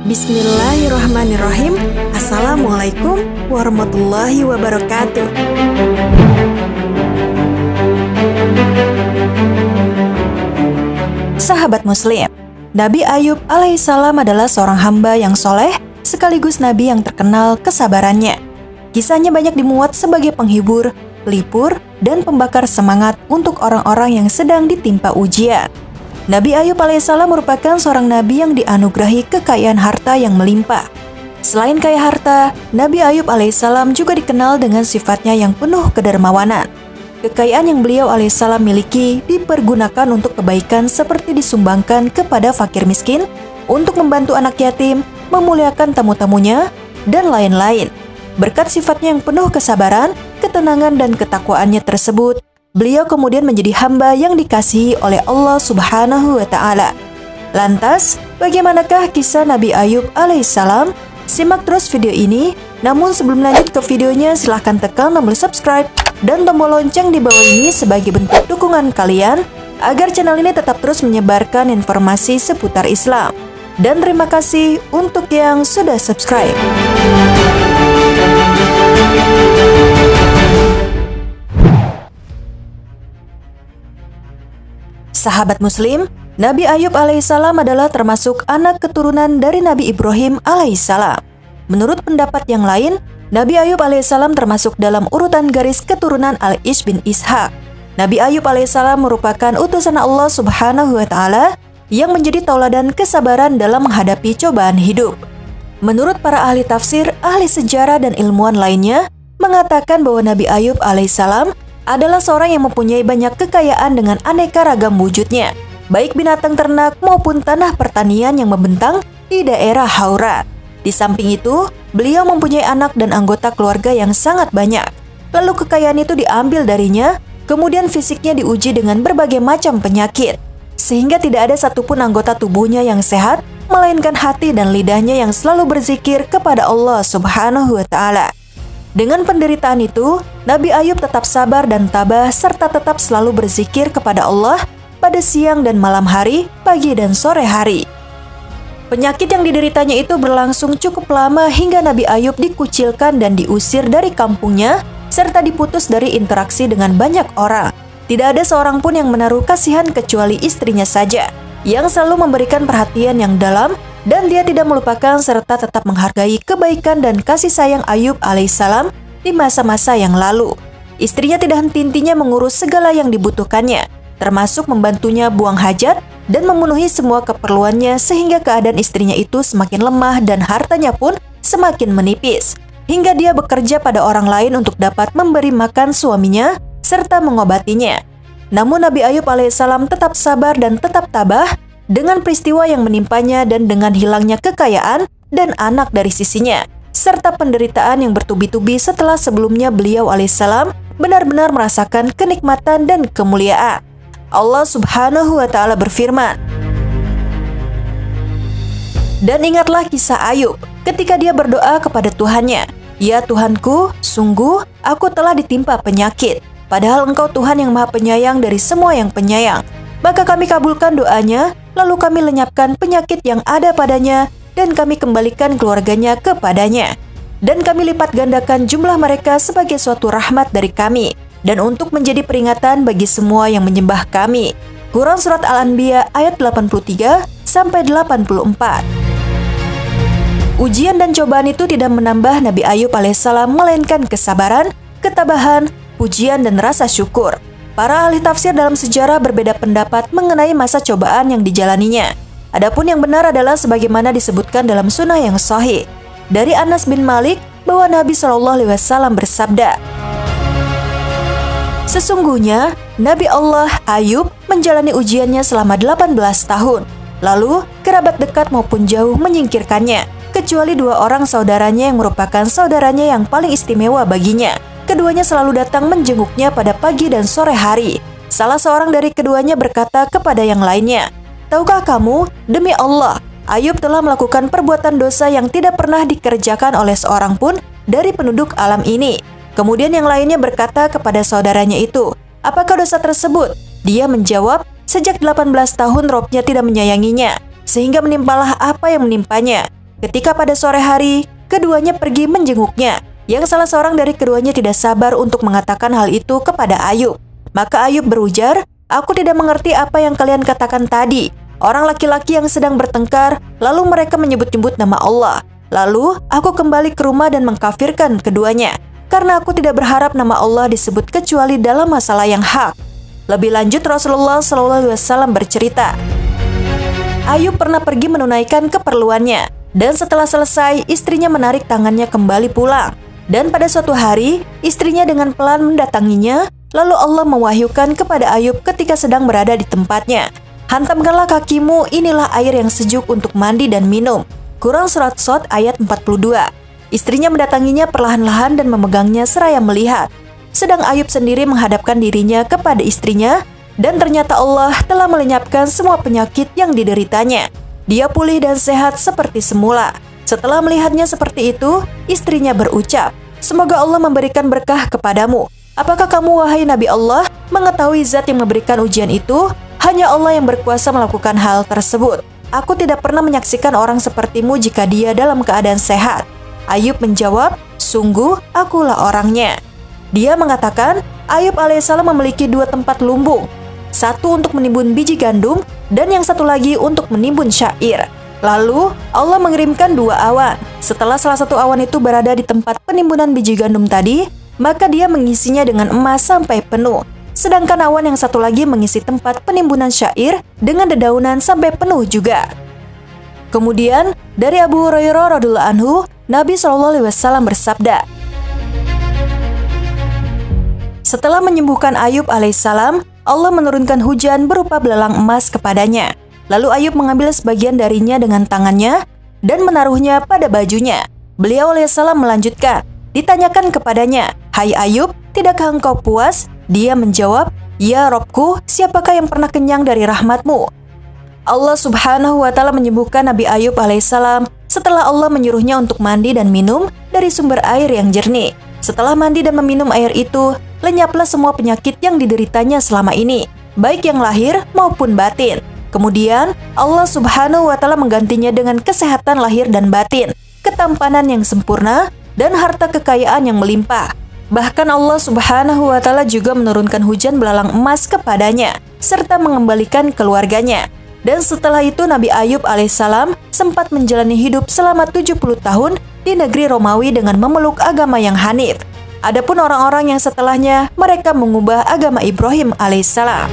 Bismillahirrahmanirrahim. Assalamualaikum warahmatullahi wabarakatuh. Sahabat Muslim, Nabi Ayub alaihissalam adalah seorang hamba yang soleh sekaligus Nabi yang terkenal kesabarannya. Kisahnya banyak dimuat sebagai penghibur, pelipur, dan pembakar semangat untuk orang-orang yang sedang ditimpa ujian. Nabi Ayub alaihissalam merupakan seorang nabi yang dianugerahi kekayaan harta yang melimpah. Selain kaya harta, Nabi Ayub alaihissalam juga dikenal dengan sifatnya yang penuh kedermawanan. Kekayaan yang beliau alaihissalam miliki dipergunakan untuk kebaikan seperti disumbangkan kepada fakir miskin, untuk membantu anak yatim, memuliakan tamu-tamunya, dan lain-lain. Berkat sifatnya yang penuh kesabaran, ketenangan, dan ketakwaannya tersebut, beliau kemudian menjadi hamba yang dikasihi oleh Allah Subhanahu wa Ta'ala. Lantas, bagaimanakah kisah Nabi Ayub alaihissalam? Simak terus video ini. Namun sebelum lanjut ke videonya, silahkan tekan tombol subscribe dan tombol lonceng di bawah ini sebagai bentuk dukungan kalian agar channel ini tetap terus menyebarkan informasi seputar Islam. Dan terima kasih untuk yang sudah subscribe. Sahabat Muslim, Nabi Ayub alaihissalam adalah termasuk anak keturunan dari Nabi Ibrahim alaihissalam. Menurut pendapat yang lain, Nabi Ayub alaihissalam termasuk dalam urutan garis keturunan Al-Ish bin Ishaq. Nabi Ayub alaihissalam merupakan utusan Allah Subhanahu wa Ta'ala yang menjadi tauladan kesabaran dalam menghadapi cobaan hidup. Menurut para ahli tafsir, ahli sejarah, dan ilmuwan lainnya mengatakan bahwa Nabi Ayub alaihissalam adalah seorang yang mempunyai banyak kekayaan dengan aneka ragam wujudnya, baik binatang ternak maupun tanah pertanian yang membentang di daerah Hauran. Di samping itu, beliau mempunyai anak dan anggota keluarga yang sangat banyak. Lalu kekayaan itu diambil darinya, kemudian fisiknya diuji dengan berbagai macam penyakit, sehingga tidak ada satupun anggota tubuhnya yang sehat, melainkan hati dan lidahnya yang selalu berzikir kepada Allah Subhanahu wa Ta'ala. Dengan penderitaan itu, Nabi Ayub tetap sabar dan tabah serta tetap selalu berzikir kepada Allah pada siang dan malam hari, pagi dan sore hari. Penyakit yang dideritanya itu berlangsung cukup lama hingga Nabi Ayub dikucilkan dan diusir dari kampungnya serta diputus dari interaksi dengan banyak orang. Tidak ada seorang pun yang menaruh kasihan kecuali istrinya saja, yang selalu memberikan perhatian yang dalam, dan dia tidak melupakan serta tetap menghargai kebaikan dan kasih sayang Ayub alaihissalam di masa-masa yang lalu. Istrinya tidak henti-hentinya mengurus segala yang dibutuhkannya, termasuk membantunya buang hajat dan memenuhi semua keperluannya, sehingga keadaan istrinya itu semakin lemah dan hartanya pun semakin menipis, hingga dia bekerja pada orang lain untuk dapat memberi makan suaminya serta mengobatinya. Namun Nabi Ayub alaihissalam tetap sabar dan tetap tabah dengan peristiwa yang menimpanya dan dengan hilangnya kekayaan dan anak dari sisinya, serta penderitaan yang bertubi-tubi setelah sebelumnya beliau alaihissalam benar-benar merasakan kenikmatan dan kemuliaan. Allah Subhanahu wa Ta'ala berfirman, "Dan ingatlah kisah Ayub ketika dia berdoa kepada Tuhannya, 'Ya Tuhanku, sungguh aku telah ditimpa penyakit, padahal Engkau Tuhan yang Maha Penyayang dari semua yang penyayang. Maka kami kabulkan doanya, lalu kami lenyapkan penyakit yang ada padanya, dan kami kembalikan keluarganya kepadanya. Dan kami lipat gandakan jumlah mereka sebagai suatu rahmat dari kami, dan untuk menjadi peringatan bagi semua yang menyembah kami.'" Quran Surat Al-Anbiya ayat 83-84. Ujian dan cobaan itu tidak menambah Nabi Ayub alaihissalam, melainkan kesabaran, ketabahan, pujian, dan rasa syukur. Para ahli tafsir dalam sejarah berbeda pendapat mengenai masa cobaan yang dijalaninya. Adapun yang benar adalah sebagaimana disebutkan dalam sunnah yang sahih dari Anas bin Malik bahwa Nabi SAW bersabda, "Sesungguhnya Nabi Allah Ayub menjalani ujiannya selama 18 tahun. Lalu kerabat dekat maupun jauh menyingkirkannya, kecuali 2 orang saudaranya yang merupakan saudaranya yang paling istimewa baginya. Keduanya selalu datang menjenguknya pada pagi dan sore hari. Salah seorang dari keduanya berkata kepada yang lainnya, 'Tahukah kamu, demi Allah, Ayub telah melakukan perbuatan dosa yang tidak pernah dikerjakan oleh seorang pun dari penduduk alam ini.' Kemudian yang lainnya berkata kepada saudaranya itu, 'Apakah dosa tersebut?' Dia menjawab, 'Sejak 18 tahun Robnya tidak menyayanginya, sehingga menimpalah apa yang menimpanya. Ketika pada sore hari, keduanya pergi menjenguknya. Yang salah seorang dari keduanya tidak sabar untuk mengatakan hal itu kepada Ayub. Maka Ayub berujar, "Aku tidak mengerti apa yang kalian katakan tadi. Orang laki-laki yang sedang bertengkar, lalu mereka menyebut-nyebut nama Allah. Lalu aku kembali ke rumah dan mengkafirkan keduanya. Karena aku tidak berharap nama Allah disebut kecuali dalam masalah yang hak." Lebih lanjut, Rasulullah SAW bercerita, Ayub pernah pergi menunaikan keperluannya, dan setelah selesai, istrinya menarik tangannya kembali pulang. Dan pada suatu hari, istrinya dengan pelan mendatanginya, lalu Allah mewahyukan kepada Ayub ketika sedang berada di tempatnya, "Hantamkanlah kakimu, inilah air yang sejuk untuk mandi dan minum." Quran Surat Shad ayat 42. Istrinya mendatanginya perlahan-lahan dan memegangnya seraya melihat. Sedang Ayub sendiri menghadapkan dirinya kepada istrinya, dan ternyata Allah telah melenyapkan semua penyakit yang dideritanya. Dia pulih dan sehat seperti semula. Setelah melihatnya seperti itu, istrinya berucap, "Semoga Allah memberikan berkah kepadamu. Apakah kamu, wahai Nabi Allah, mengetahui zat yang memberikan ujian itu? Hanya Allah yang berkuasa melakukan hal tersebut. Aku tidak pernah menyaksikan orang sepertimu jika dia dalam keadaan sehat." Ayub menjawab, "Sungguh, akulah orangnya." Dia mengatakan, Ayub alaihissalam memiliki 2 tempat lumbung. Satu untuk menimbun biji gandum, dan yang satu lagi untuk menimbun syair. Lalu, Allah mengirimkan 2 awan. Setelah salah satu awan itu berada di tempat penimbunan biji gandum tadi, maka dia mengisinya dengan emas sampai penuh. Sedangkan awan yang satu lagi mengisi tempat penimbunan syair dengan dedaunan sampai penuh juga. Kemudian, dari Abu Hurairah radhiyallahu anhu, Nabi SAW bersabda, setelah menyembuhkan Ayub alaihissalam, Allah menurunkan hujan berupa belalang emas kepadanya. Lalu Ayub mengambil sebagian darinya dengan tangannya dan menaruhnya pada bajunya. Beliau alaihissalam melanjutkan, ditanyakan kepadanya, "Hai Ayub, tidakkah engkau puas?" Dia menjawab, "Ya Robku, siapakah yang pernah kenyang dari rahmatmu?" Allah Subhanahu wa Ta'ala menyembuhkan Nabi Ayub alaihissalam setelah Allah menyuruhnya untuk mandi dan minum dari sumber air yang jernih. Setelah mandi dan meminum air itu, lenyaplah semua penyakit yang dideritanya selama ini, baik yang lahir maupun batin. Kemudian, Allah Subhanahu wa Ta'ala menggantinya dengan kesehatan lahir dan batin, ketampanan yang sempurna, dan harta kekayaan yang melimpah. Bahkan Allah Subhanahu wa Ta'ala juga menurunkan hujan belalang emas kepadanya, serta mengembalikan keluarganya. Dan setelah itu Nabi Ayub alaihissalam sempat menjalani hidup selama 70 tahun di negeri Romawi dengan memeluk agama yang hanif. Adapun orang-orang yang setelahnya, mereka mengubah agama Ibrahim alaihissalam.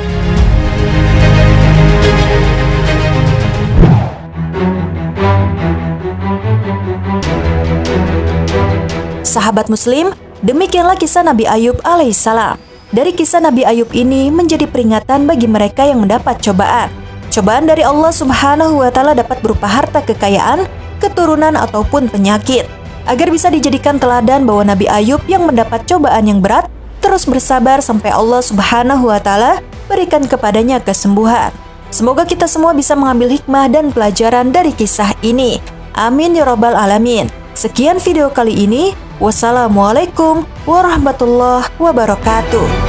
Sahabat Muslim, demikianlah kisah Nabi Ayub alaihissalam. Dari kisah Nabi Ayub ini menjadi peringatan bagi mereka yang mendapat cobaan. Cobaan dari Allah Subhanahu wa Ta'ala dapat berupa harta kekayaan, keturunan ataupun penyakit. Agar bisa dijadikan teladan bahwa Nabi Ayub yang mendapat cobaan yang berat terus bersabar sampai Allah Subhanahu wa Ta'ala berikan kepadanya kesembuhan. Semoga kita semua bisa mengambil hikmah dan pelajaran dari kisah ini. Amin ya rabbal alamin. Sekian video kali ini. Wassalamualaikum warahmatullahi wabarakatuh.